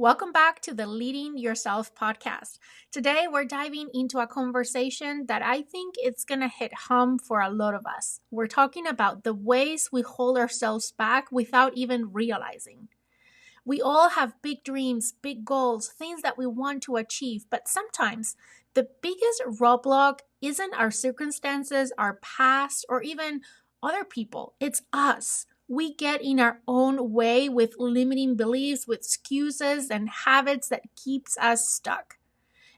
Welcome back to the Leading Yourself podcast. Today, we're diving into a conversation that I think it's going to hit home for a lot of us. We're talking about the ways we hold ourselves back without even realizing. We all have big dreams, big goals, things that we want to achieve, but sometimes the biggest roadblock isn't our circumstances, our past, or even other people. It's us. We get in our own way with limiting beliefs, with excuses and habits that keeps us stuck.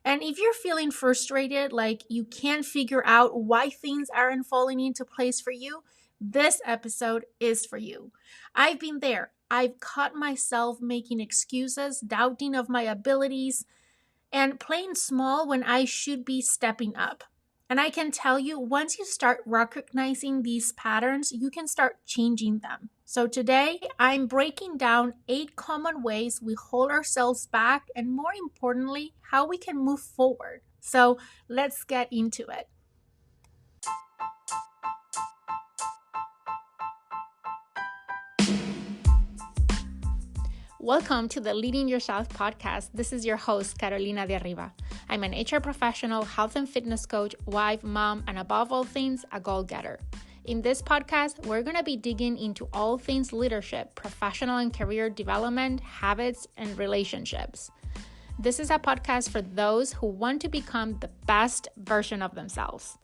And if you're feeling frustrated, like you can't figure out why things aren't falling into place for you, this episode is for you. I've been there. I've caught myself making excuses, doubting of my abilities, and playing small when I should be stepping up. And I can tell you, once you start recognizing these patterns, you can start changing them. So today, I'm breaking down 8 common ways we hold ourselves back, and more importantly, how we can move forward. So let's get into it. Welcome to the Leading Yourself podcast. This is your host, Carolina de Arriba. I'm an HR professional, health and fitness coach, wife, mom, and above all things, a goal-getter. In this podcast, we're going to be digging into all things leadership, professional and career development, habits, and relationships. This is a podcast for those who want to become the best version of themselves.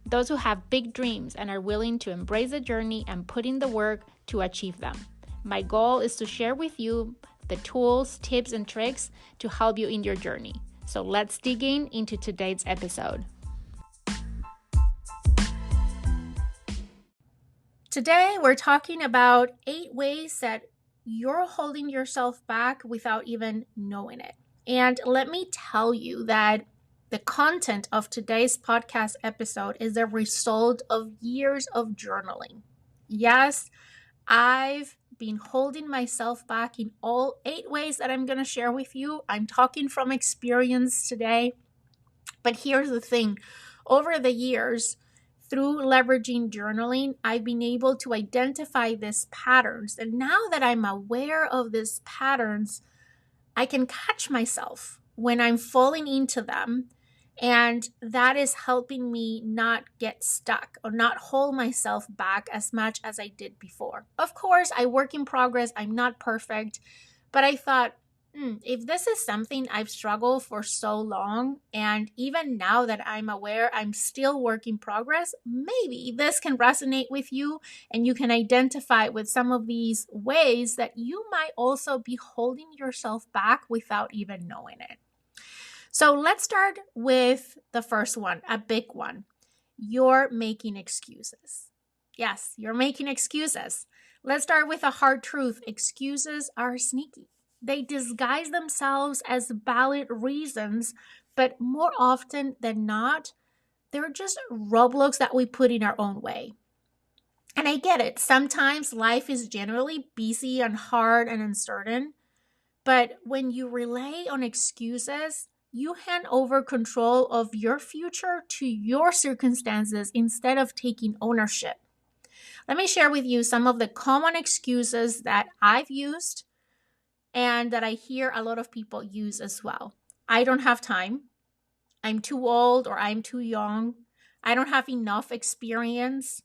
Those who have big dreams and are willing to embrace the journey and put in the work to achieve them. My goal is to share with you the tools, tips, and tricks to help you in your journey. So let's dig into today's episode. Today, we're talking about 8 ways that you're holding yourself back without even knowing it. And let me tell you that the content of today's podcast episode is a result of years of journaling. Yes, I've been holding myself back in all 8 ways that I'm going to share with you. I'm talking from experience today. But here's the thing. Over the years, through leveraging journaling, I've been able to identify these patterns. And now that I'm aware of these patterns, I can catch myself when I'm falling into them. And that is helping me not get stuck or not hold myself back as much as I did before. Of course, I work in progress. I'm not perfect. But I thought, if this is something I've struggled for so long, and even now that I'm aware I'm still work in progress, maybe this can resonate with you and you can identify with some of these ways that you might also be holding yourself back without even knowing it. So let's start with the first one, a big one. You're making excuses. Yes, you're making excuses. Let's start with a hard truth. Excuses are sneaky. They disguise themselves as valid reasons, but more often than not, they're just roadblocks that we put in our own way. And I get it. Sometimes life is generally busy and hard and uncertain. But when you rely on excuses, you hand over control of your future to your circumstances instead of taking ownership. Let me share with you some of the common excuses that I've used and that I hear a lot of people use as well. I don't have time. I'm too old or I'm too young. I don't have enough experience.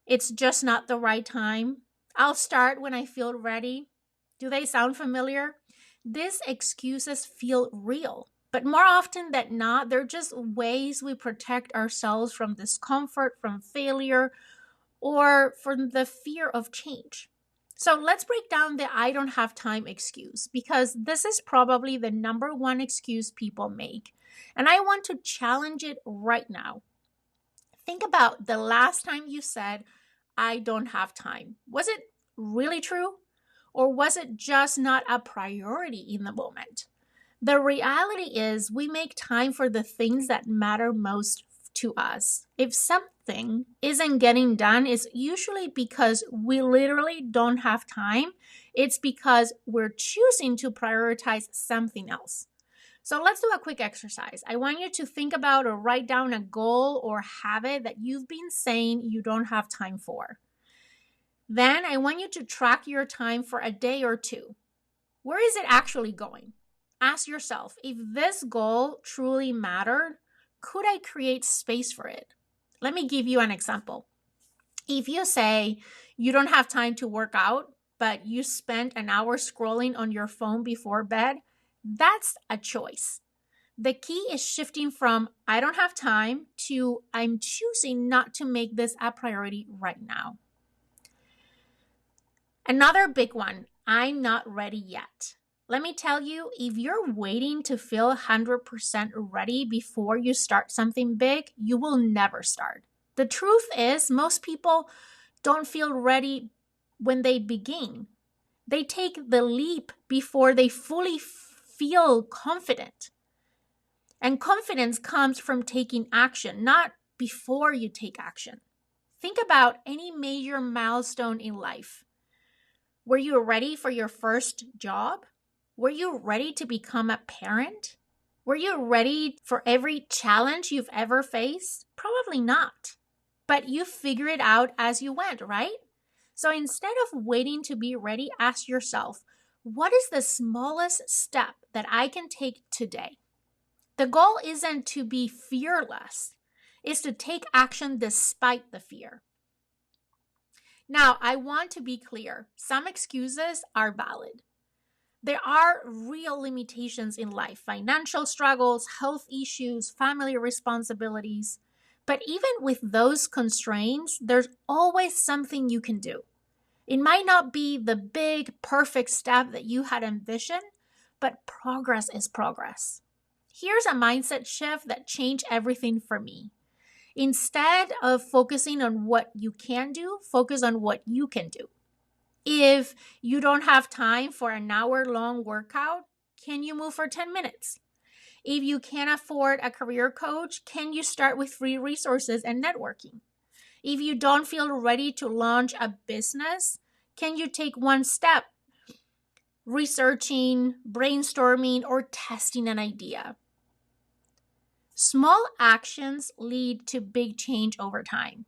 It's just not the right time. I'll start when I feel ready. Do they sound familiar? These excuses feel real. But more often than not, they're just ways we protect ourselves from discomfort, from failure, or from the fear of change. So let's break down the I don't have time excuse, because this is probably the number one excuse people make. And I want to challenge it right now. Think about the last time you said, I don't have time. Was it really true? Or was it just not a priority in the moment? The reality is we make time for the things that matter most to us. If something isn't getting done, it's usually because we literally don't have time. It's because we're choosing to prioritize something else. So let's do a quick exercise. I want you to think about or write down a goal or habit that you've been saying you don't have time for. Then I want you to track your time for a day or two. Where is it actually going? Ask yourself, if this goal truly mattered, could I create space for it? Let me give you an example. If you say you don't have time to work out, but you spend an hour scrolling on your phone before bed, that's a choice. The key is shifting from I don't have time to I'm choosing not to make this a priority right now. Another big one, I'm not ready yet. Let me tell you, if you're waiting to feel 100% ready before you start something big, you will never start. The truth is, most people don't feel ready when they begin. They take the leap before they fully feel confident. And confidence comes from taking action, not before you take action. Think about any major milestone in life. Were you ready for your first job? Were you ready to become a parent? Were you ready for every challenge you've ever faced? Probably not. But you figure it out as you went, right? So instead of waiting to be ready, ask yourself, what is the smallest step that I can take today? The goal isn't to be fearless, it's to take action despite the fear. Now, I want to be clear. Some excuses are valid. There are real limitations in life, financial struggles, health issues, family responsibilities. But even with those constraints, there's always something you can do. It might not be the big, perfect step that you had envisioned, but progress is progress. Here's a mindset shift that changed everything for me. Instead of focusing on what you can do, focus on what you can do. If you don't have time for an hour-long workout, can you move for 10 minutes? If you can't afford a career coach, can you start with free resources and networking? If you don't feel ready to launch a business, can you take one step? Researching, brainstorming, or testing an idea. Small actions lead to big change over time.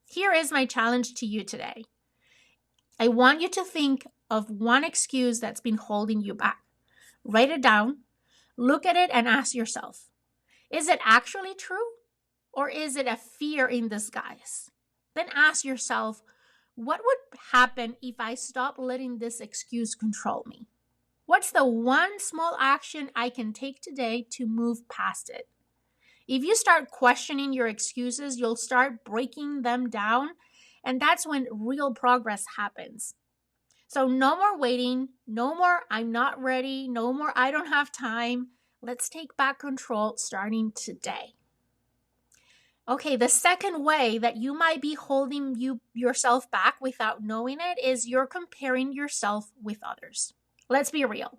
Here is my challenge to you today. I want you to think of one excuse that's been holding you back. Write it down, look at it, and ask yourself, is it actually true? Or is it a fear in disguise? Then ask yourself, what would happen if I stop letting this excuse control me? What's the one small action I can take today to move past it? If you start questioning your excuses, you'll start breaking them down, and that's when real progress happens. So no more waiting, no more I'm not ready, no more I don't have time. Let's take back control starting today. Okay, the second way that you might be holding yourself back without knowing it is you're comparing yourself with others. Let's be real.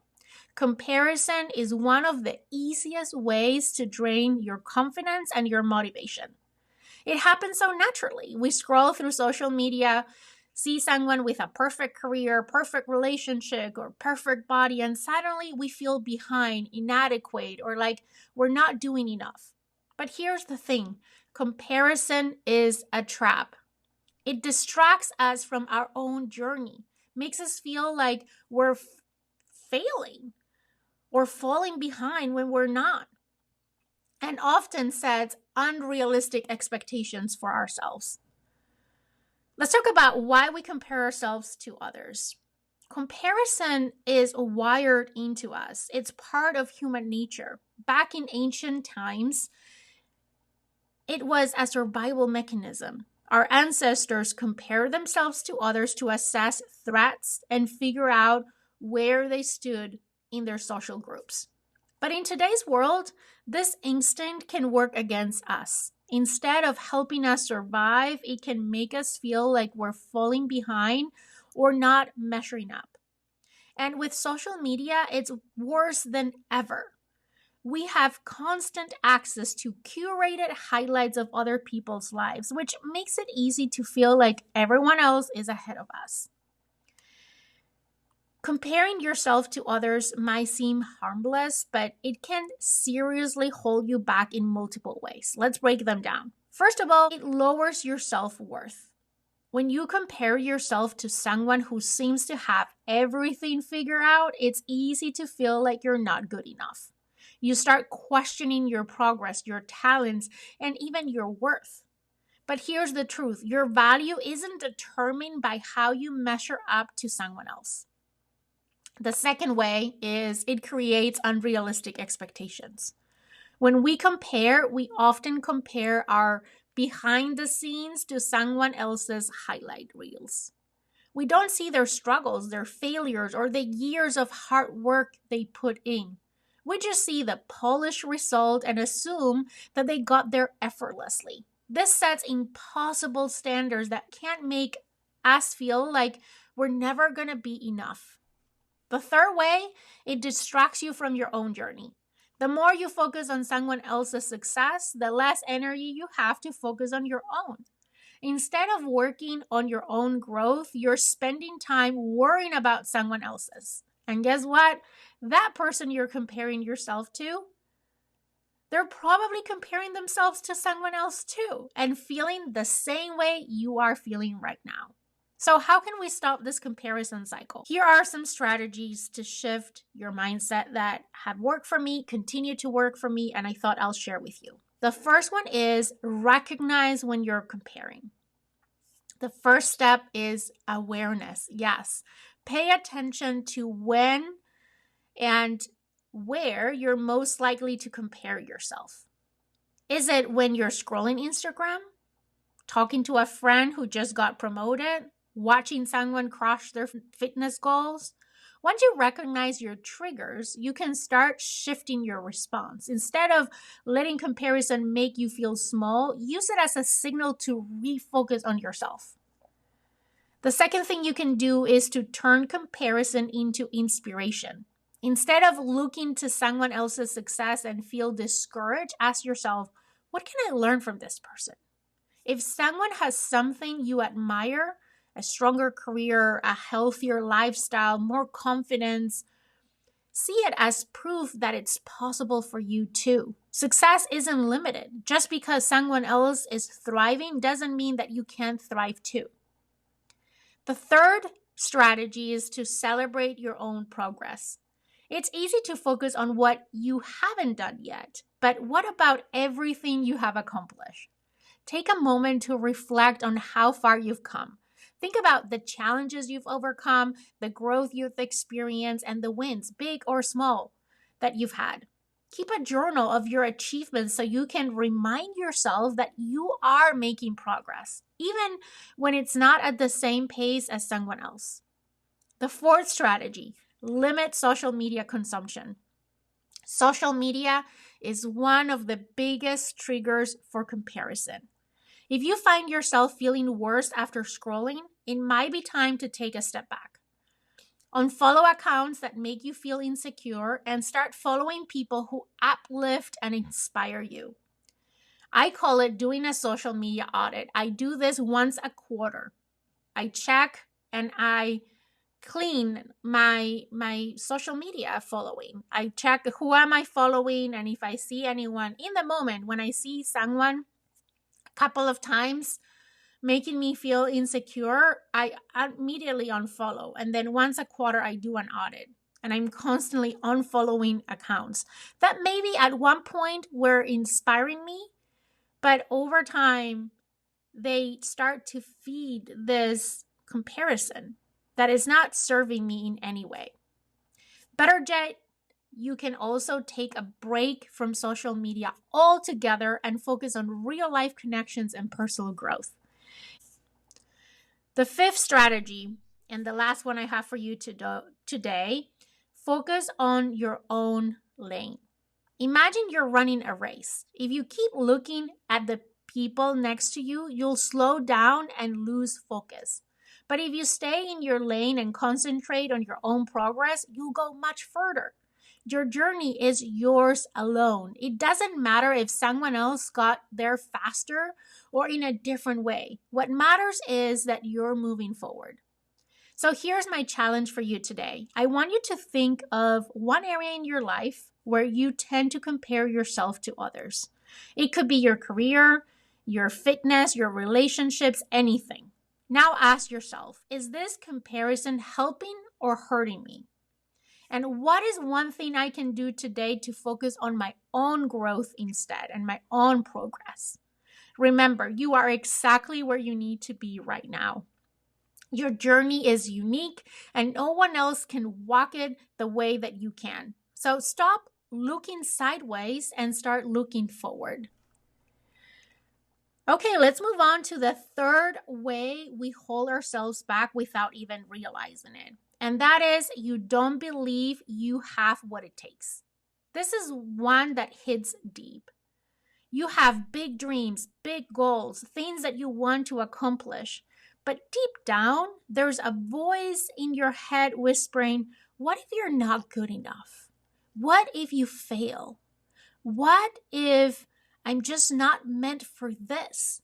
Comparison is one of the easiest ways to drain your confidence and your motivation. It happens so naturally. We scroll through social media, see someone with a perfect career, perfect relationship, or perfect body, and suddenly we feel behind, inadequate, or like we're not doing enough. But here's the thing, comparison is a trap. It distracts us from our own journey, makes us feel like we're failing or falling behind when we're not, and often sets unrealistic expectations for ourselves. Let's talk about why we compare ourselves to others. Comparison is wired into us. It's part of human nature. Back in ancient times, it was a survival mechanism. Our ancestors compared themselves to others to assess threats and figure out where they stood in their social groups. But in today's world, this instinct can work against us. Instead of helping us survive, it can make us feel like we're falling behind or not measuring up. And with social media, it's worse than ever. We have constant access to curated highlights of other people's lives, which makes it easy to feel like everyone else is ahead of us. Comparing yourself to others might seem harmless, but it can seriously hold you back in multiple ways. Let's break them down. First of all, it lowers your self-worth. When you compare yourself to someone who seems to have everything figured out, it's easy to feel like you're not good enough. You start questioning your progress, your talents, and even your worth. But here's the truth: your value isn't determined by how you measure up to someone else. The second way is it creates unrealistic expectations. When we compare, we often compare our behind the scenes to someone else's highlight reels. We don't see their struggles, their failures, or the years of hard work they put in. We just see the polished result and assume that they got there effortlessly. This sets impossible standards that can't make us feel like we're never going to be enough. The third way, it distracts you from your own journey. The more you focus on someone else's success, the less energy you have to focus on your own. Instead of working on your own growth, you're spending time worrying about someone else's. And guess what? That person you're comparing yourself to, they're probably comparing themselves to someone else too and feeling the same way you are feeling right now. So, how can we stop this comparison cycle? Here are some strategies to shift your mindset that have worked for me, continue to work for me, and I thought I'll share with you. The first one is recognize when you're comparing. The first step is awareness. Yes, pay attention to when and where you're most likely to compare yourself. Is it when you're scrolling Instagram, talking to a friend who just got promoted, watching someone crush their fitness goals? Once you recognize your triggers, you can start shifting your response. Instead of letting comparison make you feel small, use it as a signal to refocus on yourself. The second thing you can do is to turn comparison into inspiration. Instead of looking to someone else's success and feel discouraged, ask yourself, what can I learn from this person? If someone has something you admire, a stronger career, a healthier lifestyle, more confidence, see it as proof that it's possible for you too. Success isn't limited. Just because someone else is thriving doesn't mean that you can't thrive too. The third strategy is to celebrate your own progress. It's easy to focus on what you haven't done yet, but what about everything you have accomplished? Take a moment to reflect on how far you've come. Think about the challenges you've overcome, the growth you've experienced, and the wins, big or small, that you've had. Keep a journal of your achievements so you can remind yourself that you are making progress, even when it's not at the same pace as someone else. The fourth strategy, limit social media consumption. Social media is one of the biggest triggers for comparison. If you find yourself feeling worse after scrolling, it might be time to take a step back. Unfollow accounts that make you feel insecure and start following people who uplift and inspire you. I call it doing a social media audit. I do this once a quarter. I check and I clean my social media following. I check who am I following, and if I see anyone in the moment, when I see someone couple of times making me feel insecure, I immediately unfollow. And then once a quarter, I do an audit. And I'm constantly unfollowing accounts that maybe at one point were inspiring me, but over time, they start to feed this comparison that is not serving me in any way. Better yet, you can also take a break from social media altogether and focus on real life connections and personal growth. The fifth strategy, and the last one I have for you today, focus on your own lane. Imagine you're running a race. If you keep looking at the people next to you, you'll slow down and lose focus. But if you stay in your lane and concentrate on your own progress, you'll go much further. Your journey is yours alone. It doesn't matter if someone else got there faster or in a different way. What matters is that you're moving forward. So here's my challenge for you today. I want you to think of one area in your life where you tend to compare yourself to others. It could be your career, your fitness, your relationships, anything. Now ask yourself, is this comparison helping or hurting me? And what is one thing I can do today to focus on my own growth instead and my own progress? Remember, you are exactly where you need to be right now. Your journey is unique and no one else can walk it the way that you can. So stop looking sideways and start looking forward. Okay, let's move on to the third way we hold ourselves back without even realizing it. And that is you don't believe you have what it takes. This is one that hits deep. You have big dreams, big goals, things that you want to accomplish. But deep down, there's a voice in your head whispering, what if you're not good enough? What if you fail? What if I'm just not meant for this?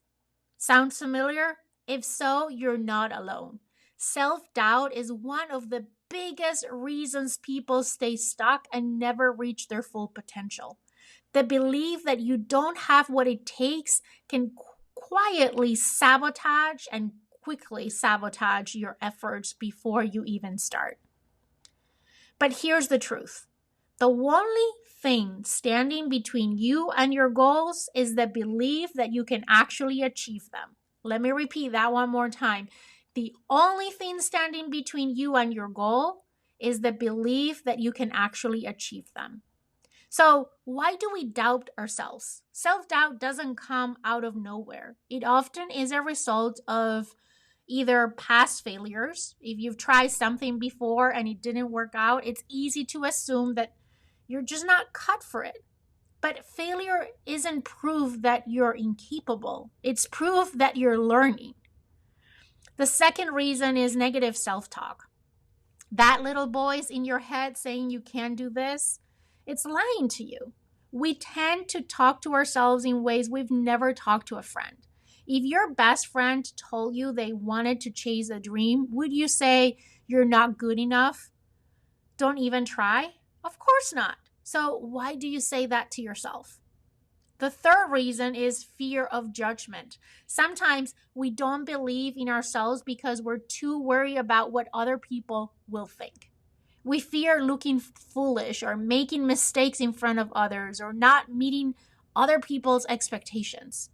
Sounds familiar? If so, you're not alone. Self-doubt is one of the biggest reasons people stay stuck and never reach their full potential. The belief that you don't have what it takes can quietly sabotage and quickly sabotage your efforts before you even start. But here's the truth. The only thing standing between you and your goals is the belief that you can actually achieve them. Let me repeat that one more time. The only thing standing between you and your goal is the belief that you can actually achieve them. So, why do we doubt ourselves? Self-doubt doesn't come out of nowhere. It often is a result of either past failures. If you've tried something before and it didn't work out, it's easy to assume that you're just not cut for it. But failure isn't proof that you're incapable. It's proof that you're learning. The second reason is negative self-talk. That little voice in your head saying you can't do this, it's lying to you. We tend to talk to ourselves in ways we've never talked to a friend. If your best friend told you they wanted to chase a dream, would you say you're not good enough? Don't even try? Of course not. So why do you say that to yourself? The third reason is fear of judgment. Sometimes we don't believe in ourselves because we're too worried about what other people will think. We fear looking foolish or making mistakes in front of others or not meeting other people's expectations.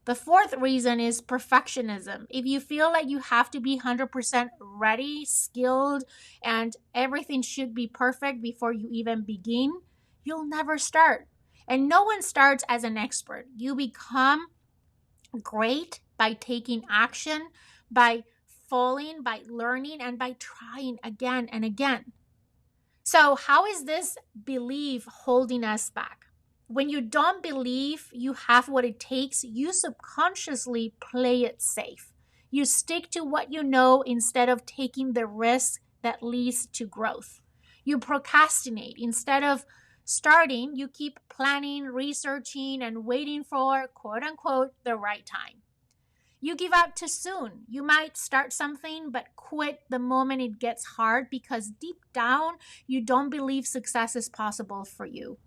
The fourth reason is perfectionism. If you feel like you have to be 100% ready, skilled, and everything should be perfect before you even begin, you'll never start. And no one starts as an expert. You become great by taking action, by falling, by learning, and by trying again and again. So, how is this belief holding us back? When you don't believe you have what it takes, you subconsciously play it safe. You stick to what you know instead of taking the risk that leads to growth. You procrastinate. Instead of starting, you keep planning, researching, and waiting for, quote unquote, the right time. You give up too soon. You might start something but quit the moment it gets hard because deep down, you don't believe success is possible for you.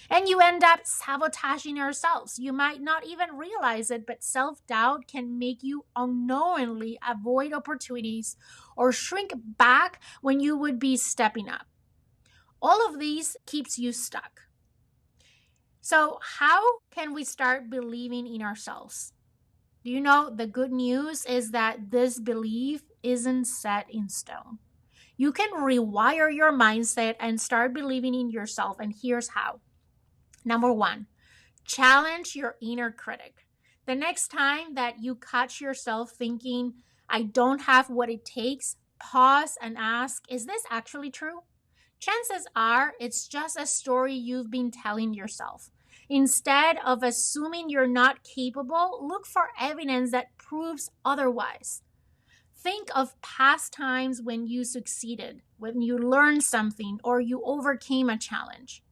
And you end up sabotaging yourselves. You might not even realize it, but self-doubt can make you unknowingly avoid opportunities or shrink back when you would be stepping up. All of these keeps you stuck. So how can we start believing in ourselves? Do you know the good news is that this belief isn't set in stone. You can rewire your mindset and start believing in yourself, and here's how. Number one, challenge your inner critic. The next time that you catch yourself thinking, I don't have what it takes, pause and ask, is this actually true? Chances are it's just a story you've been telling yourself. Instead of assuming you're not capable, look for evidence that proves otherwise. Think of past times when you succeeded, when you learned something, or you overcame a challenge.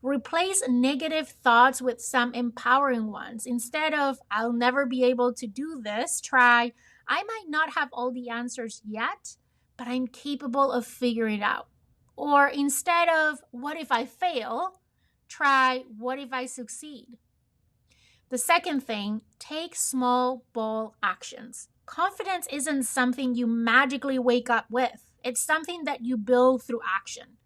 Replace negative thoughts with some empowering ones. Instead of, I'll never be able to do this, try, I might not have all the answers yet, but I'm capable of figuring it out. Or instead of, what if I fail, try, what if I succeed? The second thing, take small, bold actions. Confidence isn't something you magically wake up with. It's something that you build through action.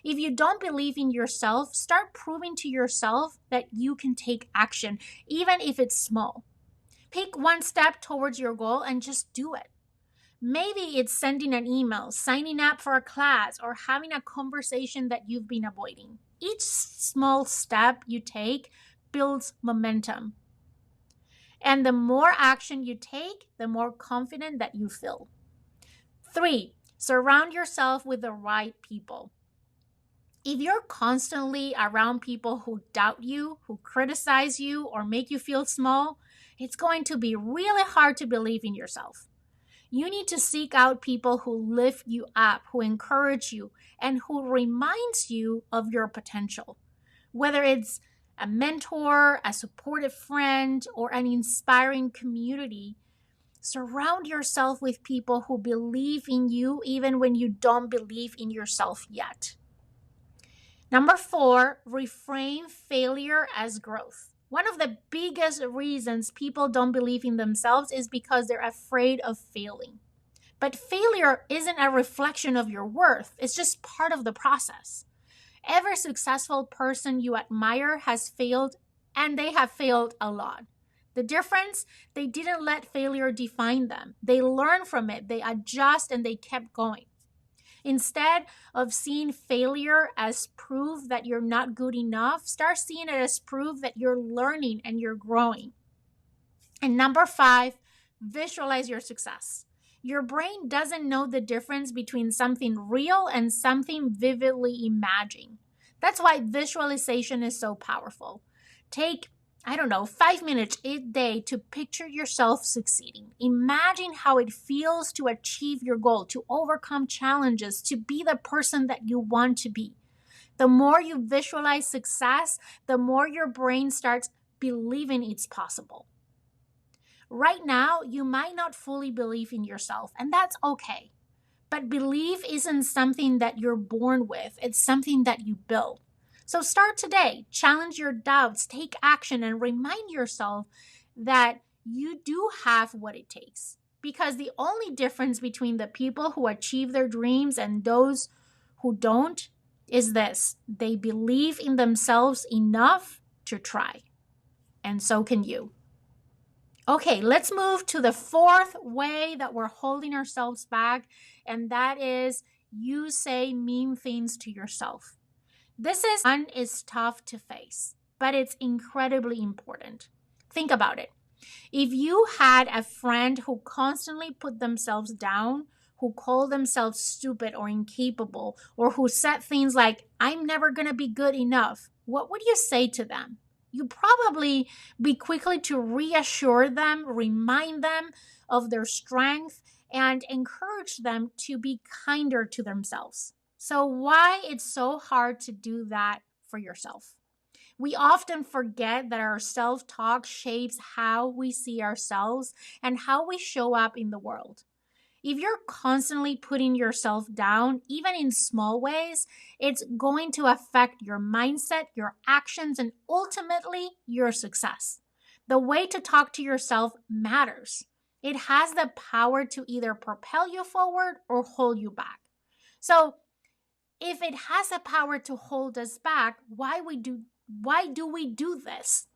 If you don't believe in yourself, start proving to yourself that you can take action, even if it's small. Pick one step towards your goal and just do it. Maybe it's sending an email, signing up for a class, or having a conversation that you've been avoiding. Each small step you take builds momentum. And the more action you take, the more confident that you feel. 3, surround yourself with the right people. If you're constantly around people who doubt you, who criticize you, or make you feel small, it's going to be really hard to believe in yourself. You need to seek out people who lift you up, who encourage you, and who reminds you of your potential. Whether it's a mentor, a supportive friend, or an inspiring community, surround yourself with people who believe in you even when you don't believe in yourself yet. Number 4, reframe failure as growth. One of the biggest reasons people don't believe in themselves is because they're afraid of failing. But failure isn't a reflection of your worth, it's just part of the process. Every successful person you admire has failed, and they have failed a lot. The difference, they didn't let failure define them. They learned from it, they adjust, and they kept going. Instead of seeing failure as proof that you're not good enough, start seeing it as proof that you're learning and you're growing. And number 5, visualize your success. Your brain doesn't know the difference between something real and something vividly imagined. That's why visualization is so powerful. Take 5 minutes each day to picture yourself succeeding. Imagine how it feels to achieve your goal, to overcome challenges, to be the person that you want to be. The more you visualize success, the more your brain starts believing it's possible. Right now, you might not fully believe in yourself, and that's okay. But belief isn't something that you're born with, it's something that you build. So start today, challenge your doubts, take action, and remind yourself that you do have what it takes. Because the only difference between the people who achieve their dreams and those who don't is this: they believe in themselves enough to try. And so can you. Okay, let's move to the 4th way that we're holding ourselves back, and that is you say mean things to yourself. This is tough to face, but it's incredibly important. Think about it. If you had a friend who constantly put themselves down, who called themselves stupid or incapable, or who said things like, "I'm never going to be good enough," what would you say to them? You'd probably be quickly to reassure them, remind them of their strength, and encourage them to be kinder to themselves. So why it's so hard to do that for yourself? We often forget that our self-talk shapes how we see ourselves and how we show up in the world. If you're constantly putting yourself down, even in small ways, it's going to affect your mindset, your actions, and ultimately your success. The way to talk to yourself matters. It has the power to either propel you forward or hold you back. So, if it has the power to hold us back, why do we do this?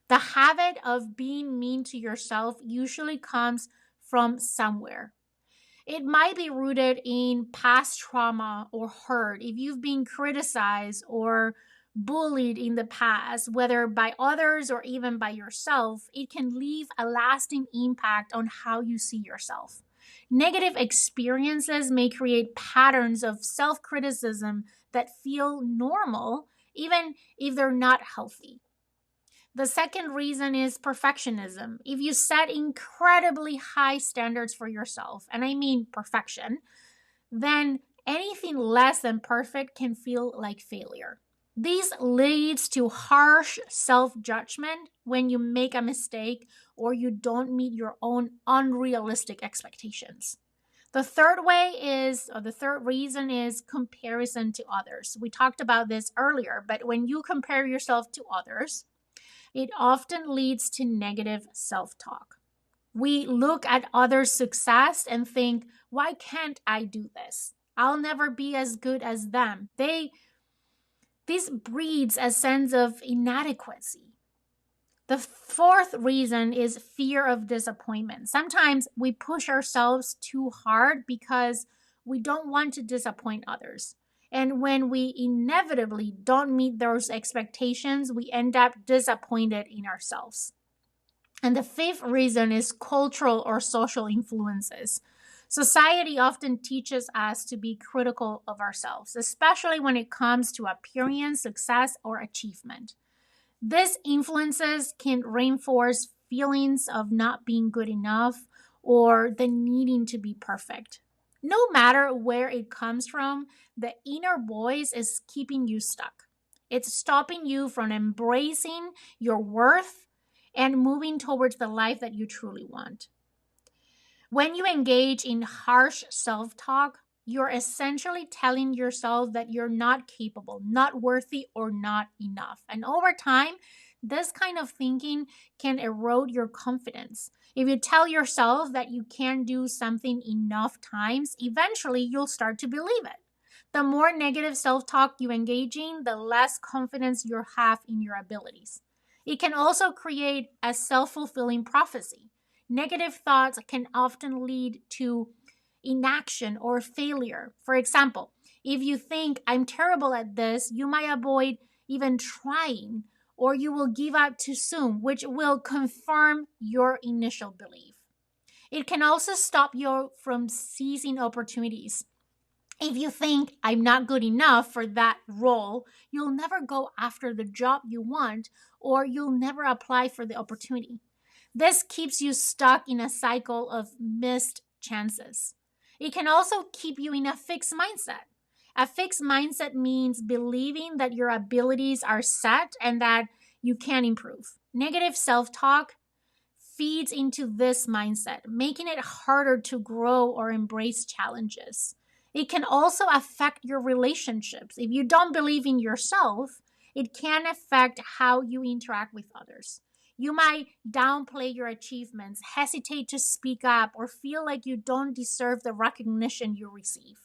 The habit of being mean to yourself usually comes from somewhere. It might be rooted in past trauma or hurt. If you've been criticized or bullied in the past, whether by others or even by yourself, it can leave a lasting impact on how you see yourself. Negative experiences may create patterns of self-criticism that feel normal, even if they're not healthy. The second reason is perfectionism. If you set incredibly high standards for yourself, and I mean perfection, then anything less than perfect can feel like failure. This leads to harsh self-judgment when you make a mistake or you don't meet your own unrealistic expectations. The third reason is comparison to others. We talked about this earlier, but when you compare yourself to others, it often leads to negative self-talk. We look at others' success and think, why can't I do this? I'll never be as good as them. This breeds a sense of inadequacy. The fourth reason is fear of disappointment. Sometimes we push ourselves too hard because we don't want to disappoint others. And when we inevitably don't meet those expectations, we end up disappointed in ourselves. And the fifth reason is cultural or social influences. Society often teaches us to be critical of ourselves, especially when it comes to appearance, success, or achievement. These influences can reinforce feelings of not being good enough or the needing to be perfect. No matter where it comes from, the inner voice is keeping you stuck. It's stopping you from embracing your worth and moving towards the life that you truly want. When you engage in harsh self talk, you're essentially telling yourself that you're not capable, not worthy, or not enough. And over time, this kind of thinking can erode your confidence. If you tell yourself that you can't do something enough times, eventually you'll start to believe it. The more negative self talk you engage in, the less confidence you have in your abilities. It can also create a self fulfilling prophecy. Negative thoughts can often lead to inaction or failure. For example, if you think, I'm terrible at this, you might avoid even trying, or you will give up too soon, which will confirm your initial belief. It can also stop you from seizing opportunities. If you think, I'm not good enough for that role, you'll never go after the job you want, or you'll never apply for the opportunity. This keeps you stuck in a cycle of missed chances. It can also keep you in a fixed mindset. A fixed mindset means believing that your abilities are set and that you can improve. Negative self talk feeds into this mindset, making it harder to grow or embrace challenges. It can also affect your relationships. If you don't believe in yourself, it can affect how you interact with others. You might downplay your achievements, hesitate to speak up, or feel like you don't deserve the recognition you receive.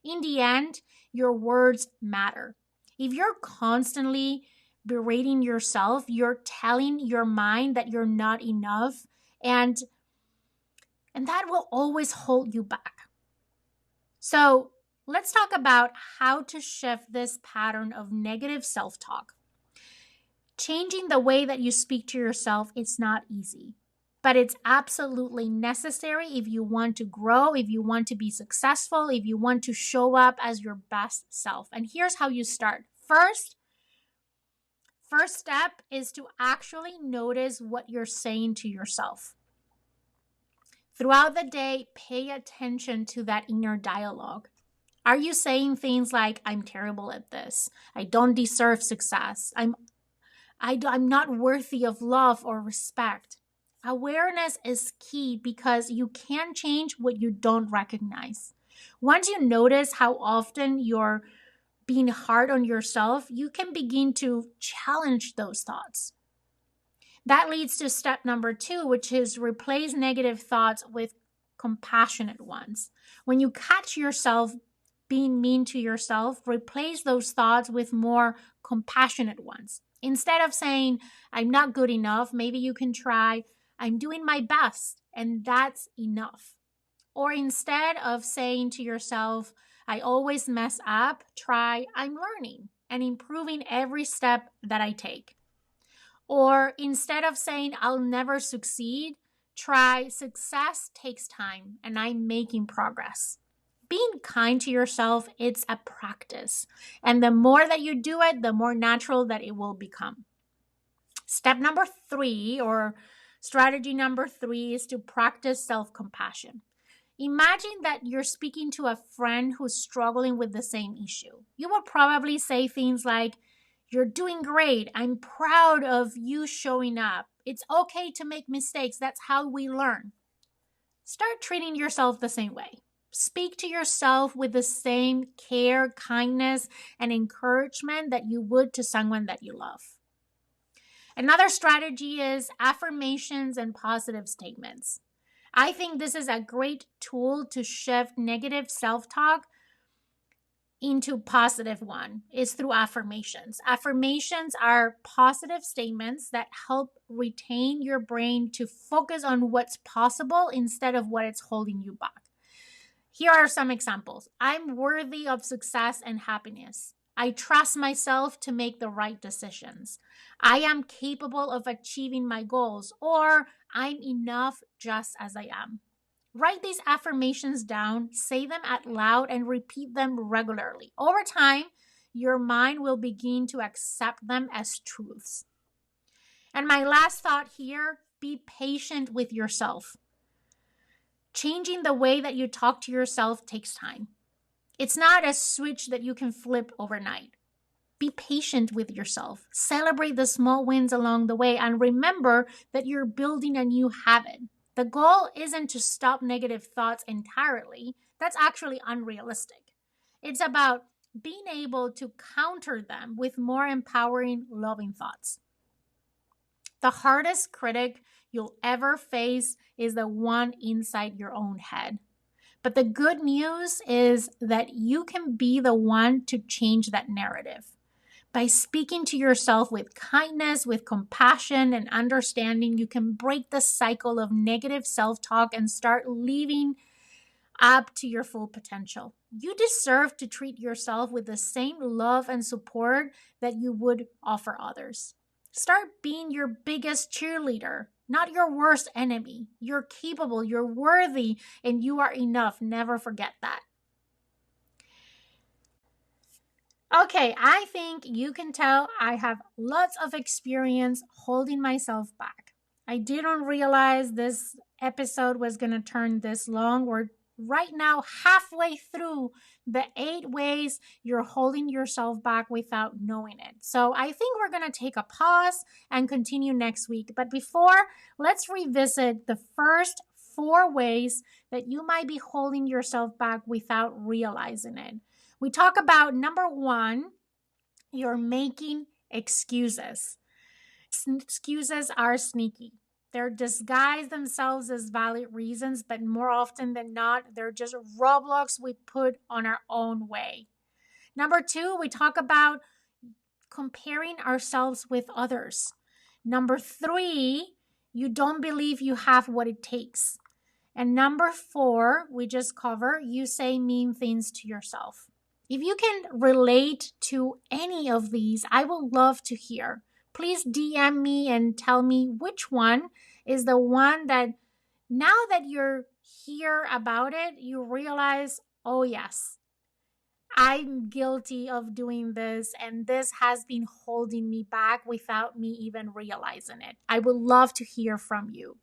In the end, your words matter. If you're constantly berating yourself, you're telling your mind that you're not enough, and that will always hold you back. So, let's talk about how to shift this pattern of negative self-talk. Changing the way that you speak to yourself is not easy, but it's absolutely necessary if you want to grow, if you want to be successful, if you want to show up as your best self. And here's how you start. First step is to actually notice what you're saying to yourself. Throughout the day, pay attention to that inner dialogue. Are you saying things like, I'm terrible at this, I don't deserve success, I'm not worthy of love or respect? Awareness is key because you can't change what you don't recognize. Once you notice how often you're being hard on yourself, you can begin to challenge those thoughts. That leads to step number 2, which is replace negative thoughts with compassionate ones. When you catch yourself being mean to yourself, replace those thoughts with more compassionate ones. Instead of saying, I'm not good enough, maybe you can try, I'm doing my best, and that's enough. Or instead of saying to yourself, I always mess up, try, I'm learning and improving every step that I take. Or instead of saying, I'll never succeed, try, success takes time and I'm making progress. Being kind to yourself, it's a practice. And the more that you do it, the more natural that it will become. Step number 3, or strategy number 3, is to practice self-compassion. Imagine that you're speaking to a friend who's struggling with the same issue. You will probably say things like, you're doing great. I'm proud of you showing up. It's okay to make mistakes. That's how we learn. Start treating yourself the same way. Speak to yourself with the same care, kindness, and encouragement that you would to someone that you love. Another strategy is affirmations and positive statements. I think this is a great tool to shift negative self-talk into positive one is through affirmations. Affirmations are positive statements that help retain your brain to focus on what's possible instead of what is holding you back. Here are some examples. I'm worthy of success and happiness. I trust myself to make the right decisions. I am capable of achieving my goals, or I'm enough just as I am. Write these affirmations down, say them out loud, and repeat them regularly. Over time, your mind will begin to accept them as truths. And my last thought here, be patient with yourself. Changing the way that you talk to yourself takes time. It's not a switch that you can flip overnight. Be patient with yourself. Celebrate the small wins along the way, and remember that you're building a new habit. The goal isn't to stop negative thoughts entirely. That's actually unrealistic. It's about being able to counter them with more empowering, loving thoughts. The hardest critic you'll ever face is the one inside your own head. But the good news is that you can be the one to change that narrative. By speaking to yourself with kindness, with compassion and understanding, you can break the cycle of negative self-talk and start living up to your full potential. You deserve to treat yourself with the same love and support that you would offer others. Start being your biggest cheerleader, not your worst enemy. You're capable, you're worthy, and you are enough. Never forget that. Okay, I think you can tell I have lots of experience holding myself back. I didn't realize this episode was going to turn this long. We're right now halfway through the 8 ways you're holding yourself back without knowing it. So I think we're going to take a pause and continue next week. But before, let's revisit the first 4 ways that you might be holding yourself back without realizing it. We talk about number 1, you're making excuses. Excuses are sneaky. They're disguised themselves as valid reasons, but more often than not, they're just roadblocks we put on our own way. Number 2, we talk about comparing ourselves with others. Number 3, you don't believe you have what it takes. And number 4, we just cover, you say mean things to yourself. If you can relate to any of these, I would love to hear. Please DM me and tell me which one is the one that now that you're here about it, you realize, oh yes, I'm guilty of doing this, and this has been holding me back without me even realizing it. I would love to hear from you.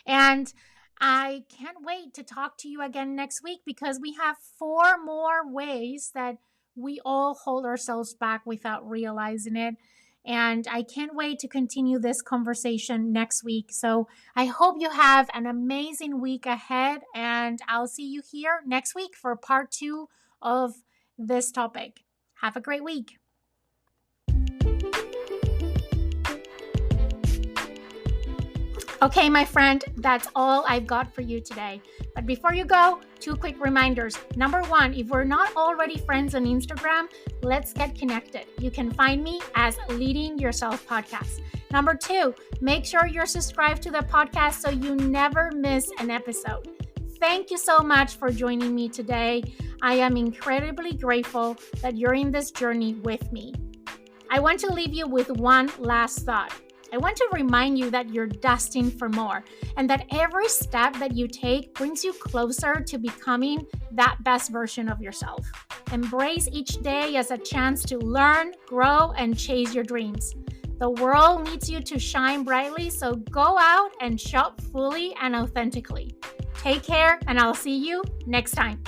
And I can't wait to talk to you again next week because we have 4 more ways that we all hold ourselves back without realizing it. And I can't wait to continue this conversation next week. So I hope you have an amazing week ahead, and I'll see you here next week for part 2 of this topic. Have a great week. Okay, my friend, that's all I've got for you today. But before you go, 2 quick reminders. Number 1, if we're not already friends on Instagram, let's get connected. You can find me as Leading Yourself Podcast. Number 2, make sure you're subscribed to the podcast so you never miss an episode. Thank you so much for joining me today. I am incredibly grateful that you're in this journey with me. I want to leave you with one last thought. I want to remind you that you're destined for more and that every step that you take brings you closer to becoming that best version of yourself. Embrace each day as a chance to learn, grow, and chase your dreams. The world needs you to shine brightly, so go out and show up fully and authentically. Take care, and I'll see you next time.